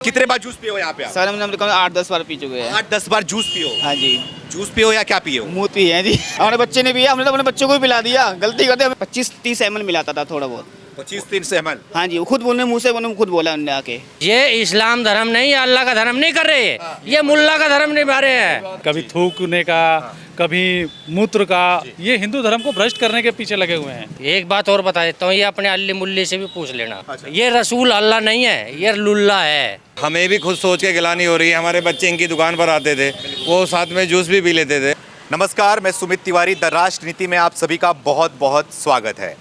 कितने बार जूस पियो यहाँ पे आप? सर हमने कम 8-10 बार पी चुके हैं। 8-10 बार जूस पियो? हाँ जी। जूस पियो या क्या पियो? मुँह पिए हैं जी। हमारे बच्चे ने पिया, हमने तो अपने बच्चों को भी पिला दिया। गलती करते 25-30 ml मिलाता था थोड़ा बहुत। 25-30 ml? हाँ जी, वो खुद बोलने मुँह से खुद बोला उन्होंने आके। ये इस्लाम धर्म नहीं, अल्लाह का धर्म नहीं कर रहे हैं, ये मुल्ला का धर्म निभा रहे हैं। कभी थूकने का, कभी मूत्र का, ये हिंदू धर्म को भ्रष्ट करने के पीछे लगे हुए हैं। एक बात और बता देता हूँ, ये अपने अल्ली मुल्ली से भी पूछ लेना, ये रसूल अल्लाह नहीं है, ये लुल्ला है। हमें भी खुद सोच के गिलानी हो रही है। हमारे बच्चे इनकी दुकान पर आते थे, वो साथ में जूस भी पी लेते थे। नमस्कार, मैं सुमित तिवारी, द राष्ट्रनीति में आप सभी का बहुत बहुत स्वागत है।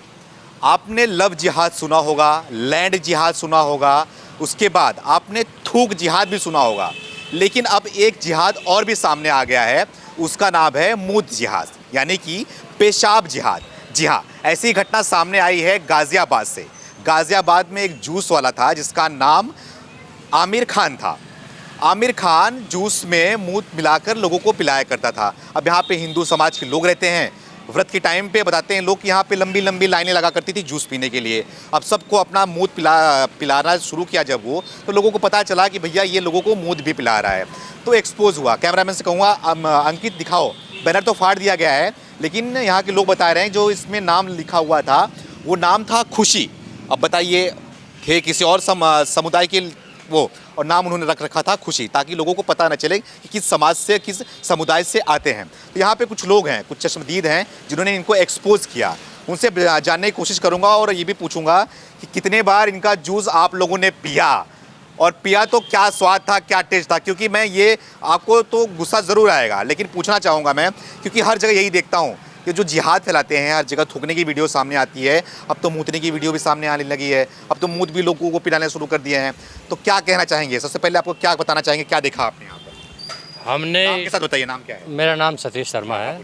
आपने लव जिहाद सुना होगा, लैंड जिहाद सुना होगा, उसके बाद आपने थूक जिहाद भी सुना होगा, लेकिन अब एक जिहाद और भी सामने आ गया है। उसका नाम है मूत जिहाद, यानी कि पेशाब जिहाद। जी हाँ, ऐसी घटना सामने आई है गाज़ियाबाद से। गाज़ियाबाद में एक जूस वाला था जिसका नाम आमिर खान था। आमिर खान जूस में मूत मिलाकर लोगों को पिलाया करता था। अब यहाँ पे हिंदू समाज के लोग रहते हैं, व्रत के टाइम पे बताते हैं लोग कि यहाँ पे लंबी लंबी लाइनें लगा करती थी जूस पीने के लिए। अब सबको अपना मूत पिलाना शुरू किया जब वो, तो लोगों को पता चला कि भैया ये लोगों को मूत भी पिला रहा है, तो एक्सपोज हुआ। कैमरामैन से कहूँगा अंकित दिखाओ, बैनर तो फाड़ दिया गया है, लेकिन यहाँ के लोग बता रहे हैं जो इसमें नाम लिखा हुआ था वो नाम था खुशी। अब बताइए, थे किसी और समुदाय के वो, और नाम उन्होंने रख रखा था खुशी, ताकि लोगों को पता न चले कि किस समाज से, किस समुदाय से आते हैं। तो यहाँ पे कुछ लोग हैं, कुछ चश्मदीद हैं जिन्होंने इनको एक्सपोज किया। उनसे जानने की कोशिश करूँगा और ये भी पूछूंगा कि कितने बार इनका जूस आप लोगों ने पिया, और पिया तो क्या स्वाद था, क्या टेस्ट था। क्योंकि मैं ये, आपको तो गुस्सा ज़रूर आएगा, लेकिन पूछना चाहूँगा मैं, क्योंकि हर जगह यही देखता हूँ कि जो जिहाद फैलाते हैं, हर जगह थूकने की वीडियो सामने आती है। अब तो मूतने की वीडियो भी सामने आने लगी है, अब तो मूत भी लोगों को पिलाने शुरू कर दिए हैं। तो क्या कहना चाहेंगे? सबसे पहले आपको क्या बताना चाहेंगे, क्या देखा आपने यहाँ पर? हमने नाम के साथ बताइए, नाम क्या है? मेरा नाम सतीश शर्मा है,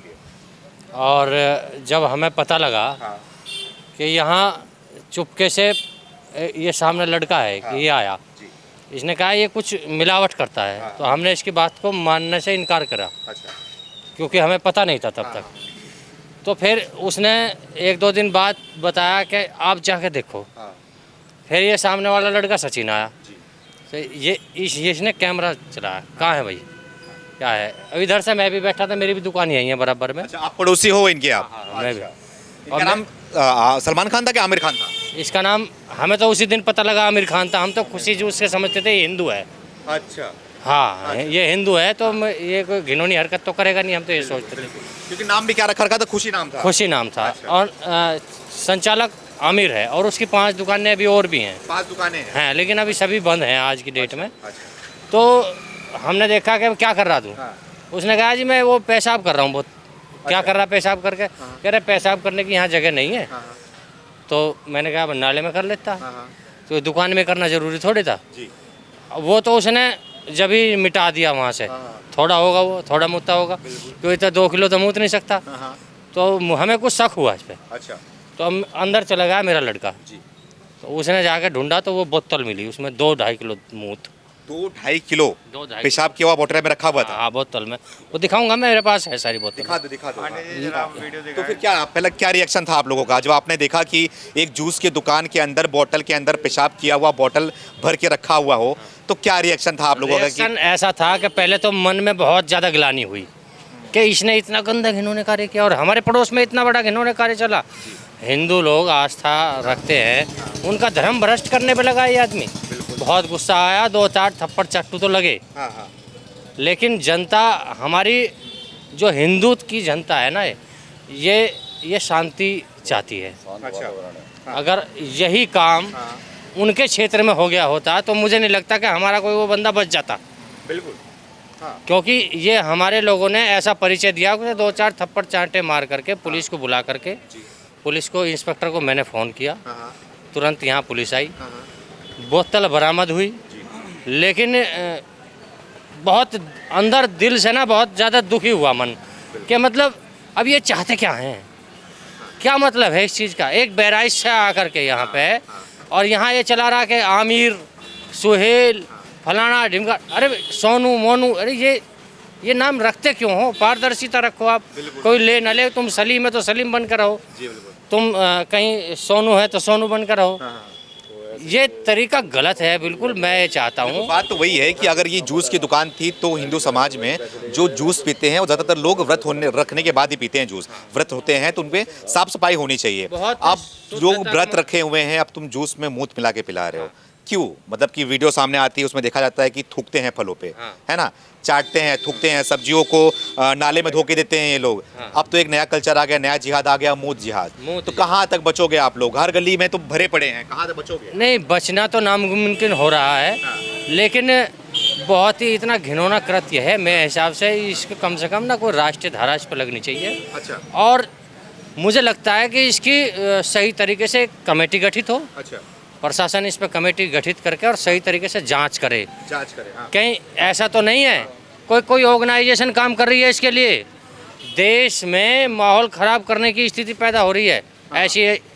और जब हमें पता लगा कि यहाँ चुपके से ये सामने लड़का है कि ये आया, इसने कहा ये कुछ मिलावट करता है, तो हमने इसकी बात को मानने से इनकार करा, क्योंकि हमें पता नहीं था तब तक। तो फिर उसने 1-2 दिन बाद बताया कि आप जाके देखो। फिर ये सामने वाला लड़का सचिन आया, तो इसने कैमरा चलाया, कहाँ है भाई, क्या है। अब इधर से मैं भी बैठा था, मेरी भी दुकान यही है बराबर में। अच्छा, आप पड़ोसी हो इनके? आप? मैं भी। इनका नाम सलमान खान था कि आमिर खान था? इसका नाम हमें तो उसी दिन पता लगा आमिर खान था। हम तो खुशी जूस से समझते थे ये हिंदू है। अच्छा। हाँ, ये हिंदू है तो ये कोई घिनौनी हरकत तो करेगा नहीं, हम तो ये सोचते थे। क्योंकि नाम भी क्या रखा था? खुशी नाम था। खुशी नाम था। और संचालक आमिर है, और उसकी 5 दुकानें अभी और भी हैं। 5 दुकानें हैं, लेकिन अभी सभी बंद हैं आज की डेट में। तो हमने देखा कि क्या कर रहा तू? उसने कहा जी मैं वो पेशाब कर रहा हूँ बहुत। क्या कर रहा पेशाब करके? कह रहे पेशाब करने की यहाँ जगह नहीं है। तो मैंने कहा नाले में कर लेता, तो दुकान में करना जरूरी थोड़ी था। वो तो उसने जब ही मिटा दिया वहाँ से। थोड़ा होगा, वो थोड़ा मुद्दा होगा, क्योंकि तो 2 किलो तो मूत नहीं सकता। तो हमें कुछ शक हुआ इस पर। अच्छा। तो हम अंदर चला गया मेरा लड़का, तो उसने जाके ढूंढा तो वो बोतल मिली, उसमें 2-2.5 किलो मूत। 2-2.5 किलो 2-2.5 पेशाब किया हुआ बोतल में रखा हुआ था? हाँ, बोतल में। वो दिखाऊंगा, मेरे पास है सारी बोतल। दिखा दो। तो फिर क्या पहले क्या रिएक्शन था आप लोगों का जब आपने देखा कि एक जूस की दुकान के अंदर बोतल के अंदर पेशाब किया हुआ बोतल भर के रखा हुआ हो? तो क्या रिएक्शन था आप लोगों का? रिएक्शन ऐसा था कि पहले तो मन में बहुत ज़्यादा गिलानी हुई कि इसने इतना गंदा घिनौने कार्य किया, और हमारे पड़ोस में इतना बड़ा घिनौने कार्य चला। हिंदू लोग आस्था रखते हैं, उनका धर्म भ्रष्ट करने पे लगा ये आदमी। बहुत गुस्सा आया, 2-4 थप्पड़ चट्टू तो लगे। लेकिन जनता हमारी, जो हिंदू की जनता है ना, ये शांति चाहती है। अच्छा। अगर यही काम उनके क्षेत्र में हो गया होता तो मुझे नहीं लगता कि हमारा कोई वो बंदा बच जाता। बिल्कुल। क्योंकि ये हमारे लोगों ने ऐसा परिचय दिया कि 2-4 थप्पड़ चांटे मार करके पुलिस को बुला करके, पुलिस को, इंस्पेक्टर को मैंने फ़ोन किया, तुरंत यहाँ पुलिस आई, बोतल बरामद हुई। लेकिन बहुत अंदर दिल से ना बहुत ज़्यादा दुखी हुआ मन कि मतलब अब ये चाहते क्या हैं, क्या मतलब है इस चीज़ का। एक बैराइश से आकर के यहाँ पे, और यहाँ ये चला रहा कि आमिर, सुहेल, फलाना ढिमका, अरे सोनू मोनू, अरे ये नाम रखते क्यों हो? पारदर्शिता रखो आप। कोई ले न ले, तुम सलीम है तो सलीम बनकर रहो, तुम कहीं सोनू है तो सोनू बनकर रहो। ये तरीका गलत है बिल्कुल। मैं ये चाहता हूँ, बात तो वही है कि अगर ये जूस की दुकान थी तो हिंदू समाज में जो जूस पीते हैं वो ज़्यादातर लोग व्रत होने रखने के बाद ही पीते हैं जूस। व्रत होते हैं तो उनपे साफ सफाई होनी चाहिए। बहुत आप जो शुद्धता व्रत रखे हुए हैं अब तुम जूस में मूत मिला के पिला रहे हो, क्यों? मतलब कि वीडियो सामने आती है उसमें देखा जाता है कि थूकते हैं फलों पे, है ना, चाटते हैं, थूकते हैं, सब्जियों को नाले में धो के देते हैं ये लोग। अब तो एक नया कल्चर आ गया, नया जिहाद आ गया, मूत जिहाद। तो कहाँ तक बचोगे आप लोग? हर गली में तो भरे पड़े हैं, कहाँ तक बचोगे? नहीं, बचना तो नामुमकिन हो रहा है, लेकिन बहुत ही इतना घिनौना कृत्य है। मेरे हिसाब से इसको कम से कम ना कोई राष्ट्रीय धारा इस पर लगनी चाहिए। अच्छा। और मुझे लगता है कि इसकी सही तरीके से कमेटी गठित हो, अच्छा, प्रशासन इस पर कमेटी गठित करके और सही तरीके से जांच करे। जांच करें। हाँ। कहीं ऐसा तो नहीं है कोई ऑर्गेनाइजेशन काम कर रही है इसके लिए? देश में माहौल खराब करने की स्थिति पैदा हो रही है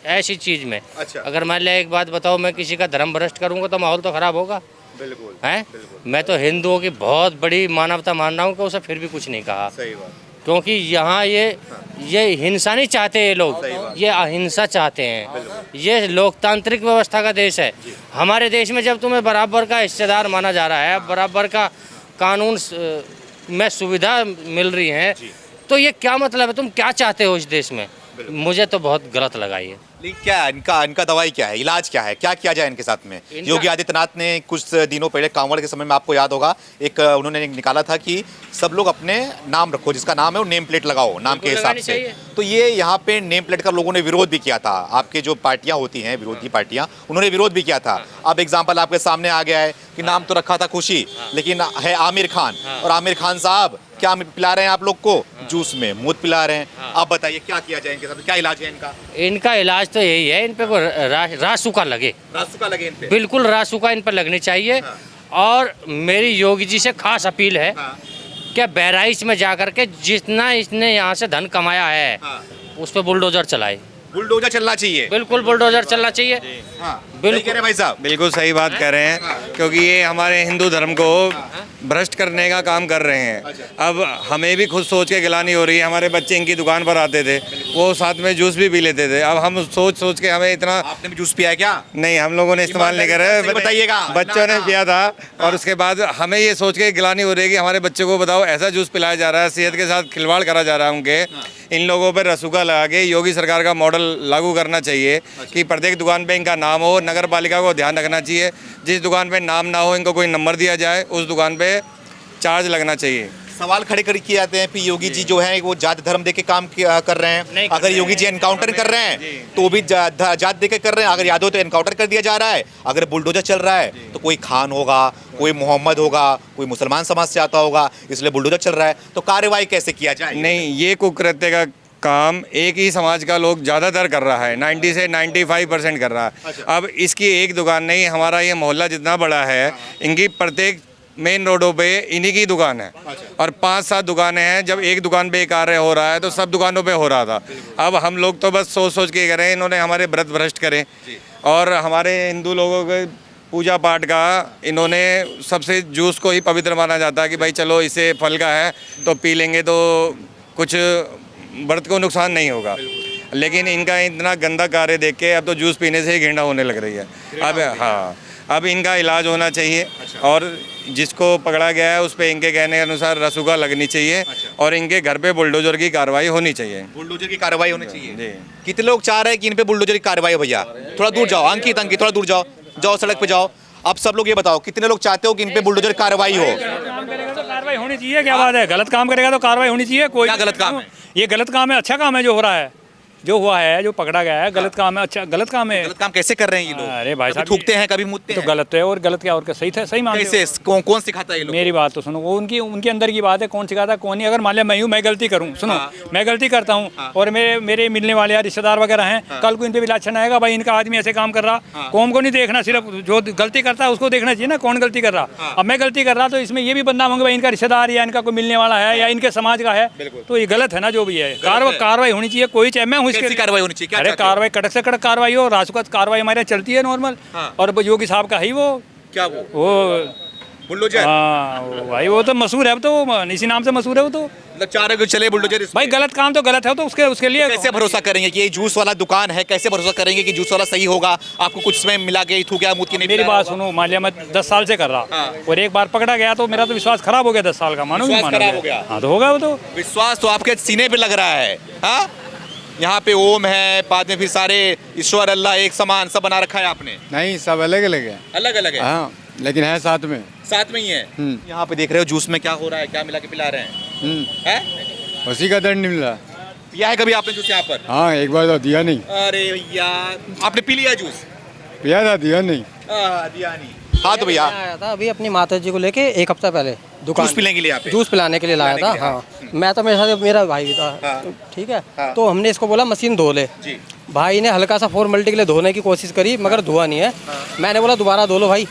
ऐसी चीज़ में। अच्छा। अगर मान लिया, एक बात बताओ, मैं किसी का धर्म भ्रष्ट करूंगा तो माहौल तो खराब होगा। बिल्कुल है। मैं तो हिंदुओं की बहुत बड़ी मानवता मान रहा हूँ कि उसे फिर भी कुछ नहीं कहा, सही बात। क्योंकि यहाँ ये हिंसा नहीं चाहते ये लोग, ये अहिंसा चाहते हैं। ये लोकतांत्रिक व्यवस्था का देश है। हमारे देश में जब तुम्हें बराबर का हिस्सेदार माना जा रहा है, बराबर का कानून में सुविधा मिल रही है, तो ये क्या मतलब है? तुम क्या चाहते हो इस देश में? मुझे तो बहुत गलत लगा ये। लेकिन क्या है इनका दवाई क्या है, इलाज क्या है, क्या किया जाए इनके साथ में? योगी आदित्यनाथ ने कुछ दिनों पहले कांवड़ के समय में, आपको याद होगा, एक उन्होंने निकाला था कि सब लोग अपने नाम रखो, जिसका नाम है वो नेम प्लेट लगाओ नाम के हिसाब से। तो ये यहाँ पे नेम प्लेट का लोगों ने विरोध भी किया था। आपके जो पार्टियां होती हैं, विरोधी पार्टियां, उन्होंने विरोध भी किया था। अब एग्जाम्पल आपके सामने आ गया है कि नाम तो रखा था खुशी, लेकिन है आमिर खान, और आमिर खान साहब क्या पिला रहे हैं आप लोग को? जूस में मूत पिला रहे हैं। आप बताइए क्या किया जाए इनके साथ, क्या इलाज है इनका? इनका इलाज तो यही है, इन पे रासुका लगे, रासुका लगे इन पे। बिल्कुल रासुका इन पर लगनी चाहिए। और मेरी योगी जी से खास अपील है कि बहराइच में जाकर के जितना इसने यहाँ से धन कमाया है उस पर बुलडोजर चलाए। बुलडोजर चलना चाहिए। बिल्कुल बुलडोजर चलना चाहिए। बिल्कुल कह रहे भाई साहब। बिल्कुल सही बात कह रहे हैं, क्योंकि ये हमारे हिंदू धर्म को भ्रष्ट करने का काम कर रहे हैं। अब हमें भी खुद सोच के गिलानी हो रही है। हमारे बच्चे इनकी दुकान पर आते थे, वो साथ में जूस भी पी लेते थे। अब हम सोच के हमें इतना। आपने भी जूस पिया है क्या? नहीं, हम लोगों ने इस्तेमाल नहीं करा, बताइएगा। बच्चों ने पिया था। और उसके बाद हमें ये सोच के गिलानी हो रही है कि हमारे बच्चों को बताओ ऐसा जूस पिलाया जा रहा है, सेहत के साथ खिलवाड़ करा जा रहा है उनके। इन लोगों पर रसूखा लगा के योगी सरकार का मॉडल लागू करना चाहिए कि प्रत्येक दुकान पे इनका नाम हो। नगर पालिका को ध्यान रखना चाहिए, जिस दुकान पे नाम ना हो इनको कोई नंबर दिया जाए, उस दुकान पे चार्ज लगना चाहिए। सवाल खड़े किए जाते हैं कि योगी जी जो है वो जात धर्म दे के काम कर रहे हैं। अगर योगी जी एनकाउंटर कर रहे हैं तो भी जात दे के कर रहे हैं। अगर यादव तो एनकाउंटर कर दिया जा रहा है। अगर बुलडोजर चल रहा है तो कोई खान होगा, कोई मोहम्मद होगा, कोई मुसलमान समाज से आता होगा, इसलिए बुलडोजर चल रहा है। तो कार्रवाई कैसे किया जाए? नहीं, ये कुकृत्य का काम एक ही समाज का लोग ज़्यादातर कर रहा है, 90 से 95% कर रहा है। अब इसकी एक दुकान नहीं, हमारा ये मोहल्ला जितना बड़ा है, इनकी प्रत्येक मेन रोडों पे इन्हीं की दुकान है। और 5-7 दुकानें हैं। जब एक दुकान पे कार्य हो रहा है तो सब दुकानों पे हो रहा था। अब हम लोग तो बस सोच के करें, इन्होंने हमारे व्रत भ्रष्ट करें। और हमारे हिंदू लोगों के पूजा पाठ का इन्होंने सबसे जूस को ही पवित्र माना जाता है कि भाई चलो इससे फल का है तो पी लेंगे तो कुछ व्रत को नुकसान नहीं होगा। लेकिन इनका इतना गंदा कार्य देख के अब तो जूस पीने से ही घृणा होने लग रही है। अब हाँ, अब इनका इलाज होना चाहिए। और जिसको पकड़ा गया है उस पर इनके कहने के अनुसार रसूखा लगनी चाहिए। और इनके घर पे बुलडोजर की कार्रवाई होनी चाहिए। बुलडोजर की कार्रवाई होनी चाहिए जी। कितने लोग चाह रहे हैं कि इन पे बुलडोजर की कार्रवाई हो? भैया थोड़ा दूर जाओ, अंकित थोड़ा दूर जाओ सड़क पे जाओ। आप सब लोग ये बताओ कितने लोग चाहते हो कि इन पे बुलडोजर कार्रवाई हो? काम करेगा तो कार्रवाई होनी चाहिए। क्या बात है, गलत काम करेगा तो कार्रवाई होनी चाहिए। कोई क्या गलत काम है? ये गलत काम है, अच्छा काम है जो हो रहा है, जो हुआ है, जो पकड़ा गया है, गलत काम है। अच्छा गलत काम है। गलत काम कैसे कर रहे हैं ये लोग? अरे भाई साहब, थूकते हैं, कभी मुतते तो हैं। गलत है। और गलत क्या, और क्या सही था? सही मान कैसे कौन सिखाता है ये लोग? मेरी बात तो सुनो, वो उनके अंदर की बात है, कौन सिखाता कौन नहीं। अगर मान लिया मैं हूँ, मैं गलती करूँ, सुनो, मैं गलती करता हूँ और मेरे मिलने वाले या रिश्तेदार वगैरह हैं, कल को इन पे भी लाछन आएगा, भाई इनका आदमी ऐसे काम कर रहा। कौम को नहीं देखना, सिर्फ जो गलती करता है उसको देखना चाहिए ना, कौन गलती कर रहा। अब मैं गलती कर रहा तो इसमें ये भी बदनाम होंगे भाई इनका रिश्तेदार या इनका कोई मिलने वाला है या इनके समाज का है, तो ये गलत है ना। जो भी है कार्रवाई होनी चाहिए। कोई चाहे मैं हूँ इसकी कार्रवाई होनी चाहिए। अरे कार्रवाई कड़क से कड़क कार्रवाई हो। राजकोट कार्रवाई हमारे यहाँ चलती है नॉर्मल। और योगी साहब का है वो क्या वो बुलडोजर हाँ वो भाई वो तो मशहूर है, अब तो इसी नाम से मशहूर है वो तो। मतलब 4 अगर चले बुलडोजर इस भाई पे। गलत काम तो गलत है, तो उसके लिए कैसे भरोसा करेंगे कि ये जूस वाला दुकान है, कैसे भरोसा करेंगे कि जूस वाला सही होगा? आपको कुछ समय मिला के थूक गया, मूत के नहीं मेरी पिला बात होगा? सुनो, मान लिया मैं 10 साल से कर रहा हाँ। और एक बार पकड़ा गया तो मेरा तो विश्वास खराब हो गया 10 साल का, मानोगे विश्वास खराब हो गया। हाँ तो होगा वो तो। विश्वास तो आपके सीने पे लग रहा है। हाँ, यहाँ पे ओम है, बाद में फिर सारे ईश्वर अल्लाह एक समान सब बना रखा है आपने। नहीं, सब अलग अलग है। अलग अलग है, हाँ, लेकिन है साथ में। साथ में ही है। यहाँ पे देख रहे हो जूस में क्या हो रहा है, क्या मिला के पिला रहे हैं? हैं? उसी का दंड नहीं मिला। पिया है कभी आपने जूस यहाँ पर? हाँ, एक बार तो दिया नहीं। अरे भैया, आपने पी लिया जूस? पिया था, दिया नहीं। दिया नहीं। हाँ तो भैया, आया था अभी अपनी माता जी को लेके 1 हफ्ता पहले दुकान जूस पीने के लिए यहाँ पे? जूस पिलाने के लिए लाया पिलाने था। के लिए, हाँ मैं तो मेरे साथ मेरा भाई भी था। हाँ। ठीक है, हाँ। तो हमने इसको बोला मशीन धो ले। जी। भाई ने हल्का सा फॉर्मेलिटी के लिए धोने की कोशिश करी मगर धोआ नहीं है। मैंने बोला दोबारा धो लो भाई।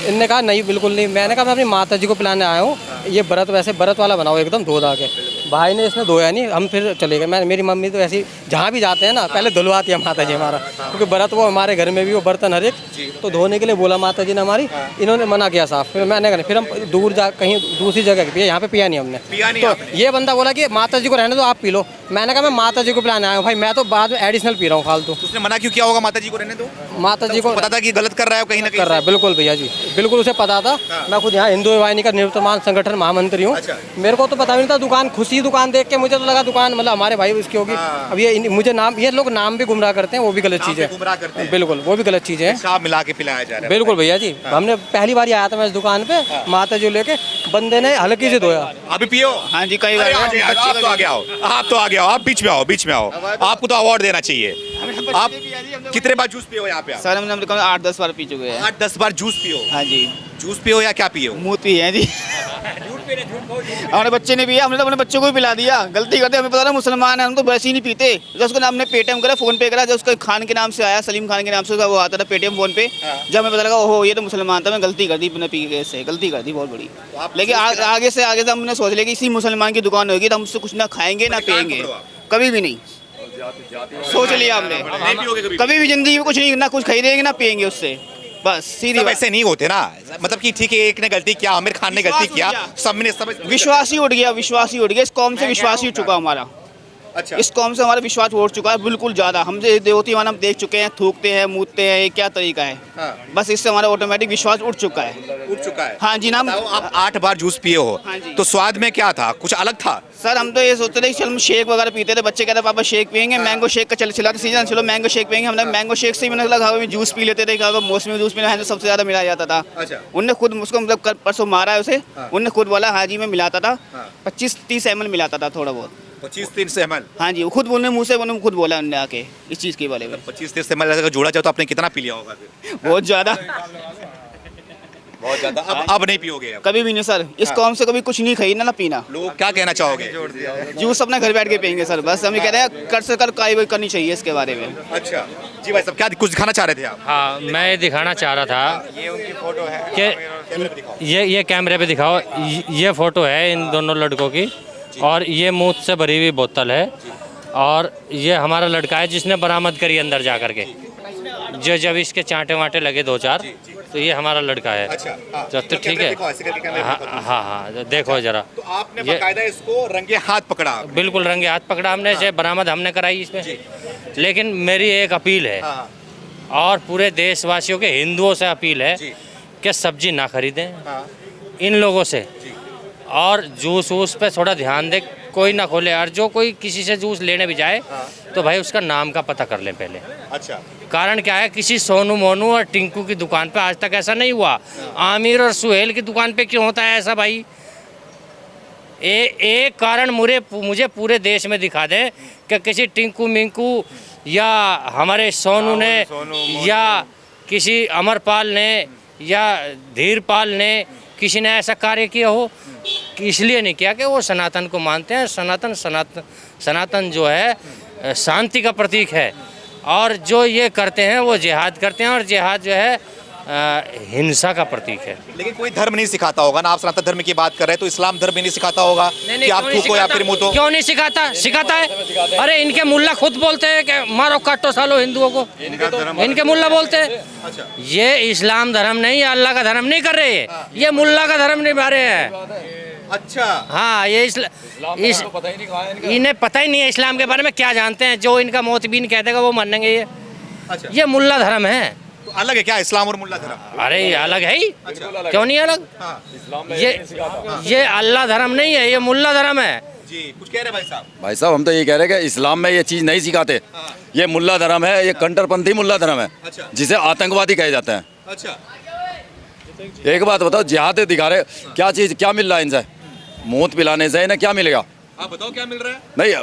इनने कहा नहीं बिल्कुल नहीं। मैंने कहा मैं अपनी माता जी को पिलाने आया हूँ, ये व्रत वैसे व्रत वाला बनाओ एकदम धो धा के। भाई ने इसने धोया नहीं, हम फिर चले गए। मेरी मम्मी तो ऐसी जहाँ भी जाते हैं ना पहले धुलवाती है माता जी हमारा, क्योंकि व्रत वो हमारे घर में भी वो बर्तन हर एक तो धोने के लिए बोला माता जी ने हमारी। इन्होंने मना किया साफ, फिर मैंने कहा फिर हम दूर जा कहीं दूसरी जगह पिए, यहाँ पे पिया नहीं हमने। पिया नहीं तो आपने? ये बंदा बोला कि माता जी को रहने दो आप पी लो। मैंने कहा मैं माता जी को पिलाने आया हूँ भाई, मैं तो बाद में एडिशनल पी रहा हूँ फालतू। उसने मना क्यों किया होगा माता जी को रहने दो? माता जी को पता था कि गलत कर रहा है कहीं ना कहीं कर रहा है, बिल्कुल भैया जी, बिल्कुल उसे पता था। मैं खुद यहाँ हिंदू वाहिनी का निवर्तमान संगठन महामंत्री हूँ। अच्छा। मेरे को तो पता भी नहीं था। दुकान खुशी दुकान देख के मुझे तो लगा दुकान मतलब हमारे भाई उसकी होगी। अब ये मुझे नाम, ये लोग नाम भी गुमराह करते हैं, वो भी गलत नाम चीज़ है। पे गुमराह करते हैं। बिल्कुल वो भी गलत चीज़ है। शराब मिला के पिलाया जा रहा है। बिल्कुल भैया जी, हमने पहली बार ही आया था मैं इस दुकान पे, माता जी लेके बंदे ने हल्की से धोया। अभी पियो। हाँ जी, कई अरे बार आ जाइए, आप तो आगे आओ, आप तो आगे आओ, आप बीच में आओ, बीच में आओ। आपको तो अवार्ड देना चाहिए। आप कितने बार जूस पियो यहाँ पे? आप सर हमने 8-10 बार पी चुके हैं। 8-10 बार जूस पियो? हाँ जी, जूस पियो या क्या पियो? मूत पी है जी। हमारे बच्चे ने पिया, हमने तो अपने बच्चों को भी पिला दिया। गलती करते, हमें पता था मुसलमान है, हम तो वैसे ही नहीं पीते। जब उसको हमने पेटीएम करा, फोन पे करा, जब उसका खान के नाम से आया, सलीम खान के नाम से उसका वो आता था पेटीएम फोन पे। जब हमें पता लगा ओहो ये तो मुसलमान था, मैं गलती कर दी, बिना पी के से गलती कर दी बहुत बड़ी। लेकिन आगे से हमने सोच लिया कि इसी मुसलमान की दुकान होगी तो हम उससे कुछ ना खाएंगे ना पियेंगे, कभी भी नहीं। सोच लिया हमने, नहीं पियोगे कभी? कभी भी जिंदगी में कुछ नहीं, ना कुछ खरीदेंगे ना पियेंगे उससे, बस सीधी सब बात। ऐसे नहीं होते ना, मतलब कि ठीक है एक ने गलती किया, आमिर खान ने गलती किया, सबने सब विश्वास ही उठ गया, विश्वास ही उठ गया। इस कौम से विश्वास ही उठ चुका हमारा। अच्छा। इस कौम से हमारा विश्वास उठ चुका है बिल्कुल ज़्यादा। हमसे देवती मान हम देख चुके हैं, थूकते हैं, मूतते हैं, ये क्या तरीका है। हाँ। बस इससे हमारा ऑटोमेटिक विश्वास उठ चुका है। उठ चुका है। हाँ जी, नाम बताओ, आप 8 बार जूस पिए हो, हाँ जी। तो स्वाद में क्या था? कुछ अलग था? सर हम तो ये सोचते थे कि चल हम शेक वगैरह पीते थे। बच्चे कहते पापा शेक पियेंगे, मैंगो शेक का चला था सीजन, चलो मैंगो शेक पियेंगे। हमने मैंगो शेक से ही मैंने लगा जूस पी लेते थे, कहा मौसमी जूस पीना है तो सबसे ज़्यादा मिलाया जाता था। अच्छा। उनने खुद उसको मतलब कल परसों मारा है उसे, उनने खुद बोला हाँ जी मैं मिलाता था। 25-30 ml मिलाता था थोड़ा बहुत। 25-30 ml? हाँ जी, वो खुद बोलने मुँह से उन्होंने खुद बोला उन्होंने आके इस चीज़ के बारे में। 25-30 ml अगर जोड़ा जाए तो आपने कितना पी लिया होगा फिर? बहुत ज़्यादा। बहुत ज्यादा। अब नहीं पियोगे? अब कभी भी नहीं सर, इस कौम से कभी कुछ नहीं खरीदना ना पीना। लोग क्या कहना चाहोगे? जूस अपने घर बैठ के पियेंगे सर, बस हम ये कह रहे हैं कर से कर कार्रवाई करनी चाहिए इसके बारे में। अच्छा जी भाई साहब, क्या कुछ दिखाना चाह रहे थे आप? हाँ, मैं ये दिखाना चाह रहा था ये उनकी फोटो है कि ये कैमरे पे दिखाओ। ये फ़ोटो है इन दोनों लड़कों की, और ये मूत से भरी हुई बोतल है, और ये हमारा लड़का है जिसने बरामद करी अंदर जा कर के। जो जब इसके चांटे वांटे लगे 2-4, तो ये हमारा लड़का है। अच्छा, हाँ। तो ठीक है। हाँ, देखो जरा। तो आपने बकायदा इसको रंगे हाथ पकड़ा? बिल्कुल रंगे हाथ पकड़ा हमने, इसे बरामद हमने कराई इसमें। लेकिन मेरी एक अपील है, और पूरे देशवासियों के हिंदुओं से अपील है कि सब्जी ना खरीदें इन लोगों से, और जूस वूस पे थोड़ा ध्यान दे, कोई ना खोले। और जो कोई किसी से जूस लेने भी जाए तो भाई उसका नाम का पता कर लें पहले। अच्छा। कारण क्या है, किसी सोनू मोनू और टिंकू की दुकान पे आज तक ऐसा नहीं हुआ। आमिर और सुहेल की दुकान पे क्यों होता है ऐसा भाई? एक कारण मुझे पूरे देश में दिखा दें कि किसी टिंकू मिंकू या हमारे सोनू ने या किसी अमरपाल ने या धीरपाल ने किसी ने ऐसा कार्य किया हो। कि इसलिए नहीं किया कि वो सनातन को मानते हैं। सनातन जो है शांति का प्रतीक है, और जो ये करते हैं वो जिहाद करते हैं, और जिहाद जो है हिंसा का प्रतीक है। लेकिन कोई धर्म नहीं सिखाता होगा ना, आप सनातन धर्म की बात कर रहे हैं, तो इस्लाम धर्म भी नहीं सिखाता होगा कि आप थूको या फिर मुँह। क्यों नहीं सिखाता? सिखाता है। अरे इनके मुल्ला खुद बोलते हैं कि मारो काटो सालो हिंदुओं को, इनके मुल्ला बोलते हैं। ये इस्लाम धर्म नहीं, अल्लाह का धर्म नहीं कर रहे हैं, ये मुल्ला का धर्म निभा रहे हैं। अच्छा, हाँ, ये इन्हें पता ही नहीं है इस्लाम के बारे में, क्या जानते हैं? जो इनका मोतबीन कह देगा वो मानेंगे। ये मुल्ला धर्म है। तो अलग है क्या इस्लाम और मुल्ला धर्म? अरे ये अलग है ही। क्यों नहीं अलग? ये अल्लाह धर्म नहीं है, ये मुल्ला धर्म है। जी, कुछ कह रहे भाई साहब? भाई साहब हम तो ये कह रहे हैं कि इस्लाम में ये चीज़ नहीं सिखाते। ये मुल्ला धर्म है, ये कट्टरपंथी मुल्ला धर्म है, जिसे आतंकवादी कहे जाते हैं। अच्छा, एक बात बताओ, जिहाद दिखा रहे, क्या चीज़, क्या मिल रहा है इनसे? मौत पिलाने से इन्हें क्या मिलेगा? आप बताओ क्या मिल रहा है? नहीं,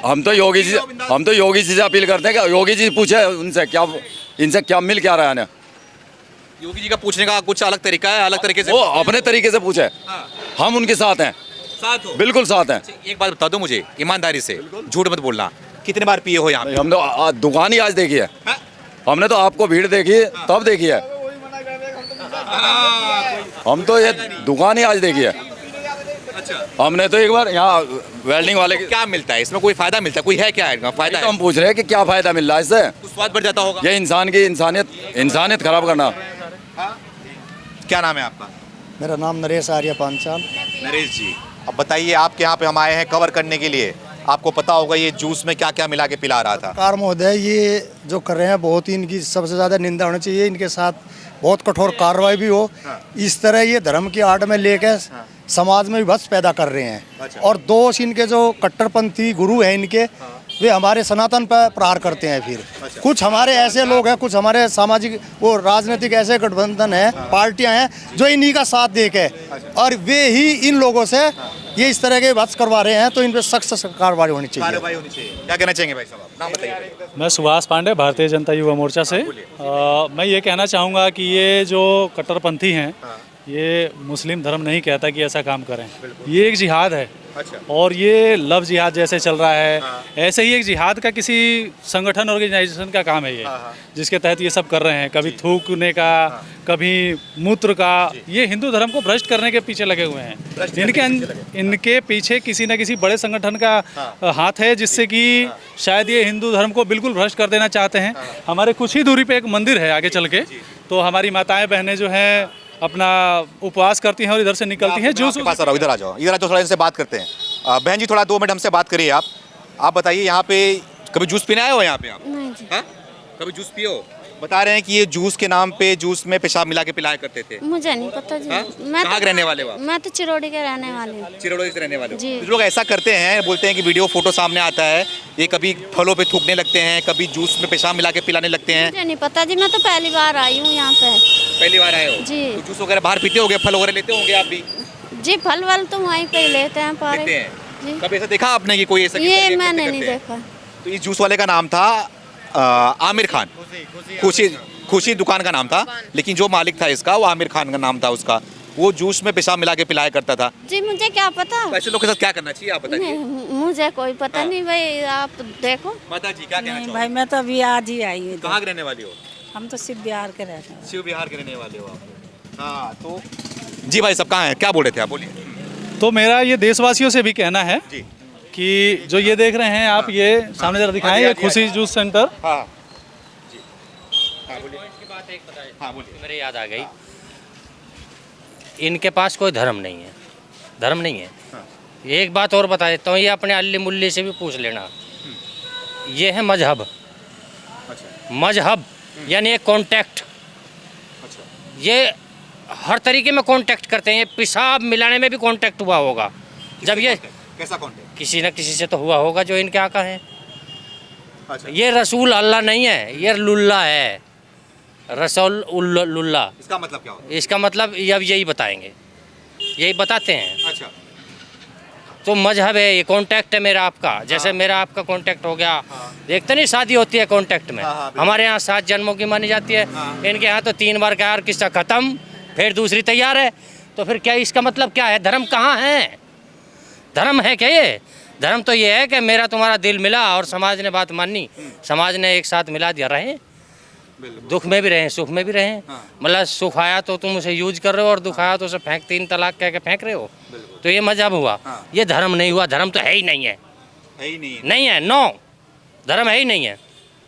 हम तो योगी जी से अपील करते हैं कि योगी जी पूछे उनसे क्या, इनसे क्या मिल क्या रहा है इन्हें? योगी जी का पूछने का कुछ अलग तरीका है, अलग तरीके से वो अपने तरीके से पूछे। हम उनके साथ हैं, साथ हो? बिल्कुल साथ हैं। एक बात बता दो मुझे ईमानदारी से, झूठ मत बोलना, कितने बार पिए हो यहाँ पे? हम तो दुकान ही आज देखी है, हमने तो आपको भीड़ देखी तब देखी है, हम तो ये दुकान ही आज देखी है। अच्छा, हमने तो एक बार यहाँ वेल्डिंग वाले तो क्या मिलता है इसमें? कोई फायदा मिलता है? कोई है क्या है फायदा? तो हम पूछ रहे हैं कि क्या फायदा मिल रहा है इससे? कुछ स्वाद बढ़ जाता होगा। ये इंसान की इंसानियत खराब करना। क्या नाम है आपका? मेरा नाम नरेश आर्य पांचाल। नरेश जी, अब बताइए, आपके यहाँ पे हम आए हैं कवर करने के लिए, आपको पता होगा ये जूस में क्या क्या मिला के पिला रहा था। सरकार महोदय ये जो कर रहे हैं बहुत ही इनकी सबसे ज़्यादा निंदा होनी चाहिए, इनके साथ बहुत कठोर कार्रवाई भी हो। इस तरह ये धर्म की आड़ में लेकर समाज में विभत्स पैदा कर रहे हैं। और दोष इनके जो कट्टरपंथी गुरु हैं इनके, वे हमारे सनातन पर प्रहार करते हैं। फिर कुछ हमारे ऐसे लोग हैं, कुछ हमारे सामाजिक वो राजनीतिक ऐसे गठबंधन है, पार्टियां हैं जो इन्हीं का साथ दे के, और वे ही इन लोगों से ये इस तरह के विभत्स करवा रहे हैं। तो इन पर सख्त कार्रवाई होनी चाहिए। क्या कहना चाहेंगे भाई साहब? नाम बताइए। मैं सुभाष पांडे, भारतीय जनता युवा मोर्चा से। मैं ये कहना चाहूँगा कि ये जो कट्टरपंथी हैं, ये मुस्लिम धर्म नहीं कहता कि ऐसा काम करें। ये एक जिहाद है। अच्छा। और ये लव जिहाद जैसे चल रहा है, ऐसे ही एक जिहाद का किसी संगठन ऑर्गेनाइजेशन का काम है ये, जिसके तहत ये सब कर रहे हैं। कभी थूकने का, कभी मूत्र का। ये हिंदू धर्म को भ्रष्ट करने के पीछे लगे हुए हैं। इनके पीछे किसी न किसी बड़े संगठन का हाथ है, जिससे कि शायद ये हिंदू धर्म को बिल्कुल भ्रष्ट कर देना चाहते हैं। हमारे कुछ ही दूरी पे एक मंदिर है आगे चल के, तो हमारी माताएं बहनें जो हैं अपना उपवास करती हैं और इधर से निकलती हैं। जूस पास आ रहा हूं, इधर आ जाओ, थोड़ा इनसे बात करते हैं। बहन जी, थोड़ा 2 मिनट हमसे बात करिए। आप बताइए, यहाँ पे कभी जूस पीने आए हो? यहाँ पे आप? नहीं जी। हाँ? कभी जूस पियो? बता रहे हैं कि ये जूस के नाम पे जूस में पेशाब मिला के पिलाया करते थे। मुझे नहीं पता जी। मैं कहाँ रहने वाले हो आप? मैं तो चिरौड़ी के रहने वाली हूँ। चिरौड़ी से रहने वाले हो? जी। कुछ लोग ऐसा करते हैं, बोलते हैं कि वीडियो फोटो सामने आता है, ये कभी फलों पे थूकने लगते हैं, कभी जूस में पेशाब मिला के पिलाने लगते हैं। मुझे नहीं पता जी, मैं तो पहली बार आई हूँ यहाँ पे। पहली बार आए हो जी। तो जूस वगैरह बाहर पीते होंगे, फल वगैरह लेते होंगे आप भी? जी, फल वल तो वहीं पे ही लेते हैं लेते पारे। हैं। कभी ऐसा देखा आपने कि कोई ऐसा ये मैंने नहीं देखा। तो इस जूस वाले का नाम था आमिर खान। खुशी दुकान का नाम था, लेकिन जो मालिक था इसका वो आमिर खान का नाम था उसका। वो जूस में पेशाब मिला के पिलाया करता था। जी, मुझे क्या पता। ऐसे लोग के साथ क्या करना चाहिए आप बताइए? मुझे कोई पता नहीं भाई, आप देखो। माता जी क्या कहना चाहोगे? भाई मैं तो अभी आज ही आई हूँ। कहाँ के रहने वाली हो? हम तो शिव बिहार के रहते हैं। शिव बिहार के रहने वाले हो आप? हाँ, तो जी भाई सब कहाँ हैं? क्या बोल रहे थे आप? बोलिए। तो मेरा ये देशवासियों से भी कहना है जी कि जो ये देख रहे हैं आप, ये सामने जरा दिखाएं, ये खुशी जूस सेंटर। हाँ मेरे याद आ गई, इनके पास कोई धर्म नहीं है, धर्म नहीं है। एक बात और बता देता हूँ, ये अपने अल्ली मुल्ली से भी पूछ लेना, ये है मजहब। मजहब यानी एक कॉन्टैक्ट। ये हर तरीके में कॉन्टैक्ट करते हैं। पेशाब मिलाने में भी कॉन्टैक्ट हुआ होगा। जब ये कैसा कॉन्टैक्ट? किसी न किसी से तो हुआ होगा जो इनके आका है। अच्छा। ये रसूल अल्लाह नहीं है, ये लुल्ला है, रसूल लुल्ला। इसका मतलब क्या होगा? इसका मतलब अब यही बताएंगे, यही बताते हैं। अच्छा। तो मजहब है, ये कॉन्टैक्ट है मेरा आपका, जैसे मेरा आपका कॉन्टैक्ट हो गया। देखते नहीं शादी होती है कॉन्टैक्ट में। हमारे यहाँ 7 जन्मों की मानी जाती है, इनके यहाँ तो 3 बार का यार किस्सा खत्म, फिर दूसरी तैयार है। तो फिर क्या इसका मतलब क्या है? धर्म कहाँ है? धर्म है क्या ये? धर्म तो ये है कि मेरा तुम्हारा दिल मिला और समाज ने बात मानी, समाज ने एक साथ मिला दिया, रहे दुख में भी रहें सुख में भी रहें। मतलब सुख आया तो तुम उसे यूज कर रहे हो और दुख आया तो उसे फेंक 3 तलाक कह के फेंक रहे हो। तो ये मजहब हुआ, ये धर्म नहीं हुआ। धर्म तो है ही नहीं है, है ही नहीं है। नहीं है, नो, धर्म है ही नहीं है।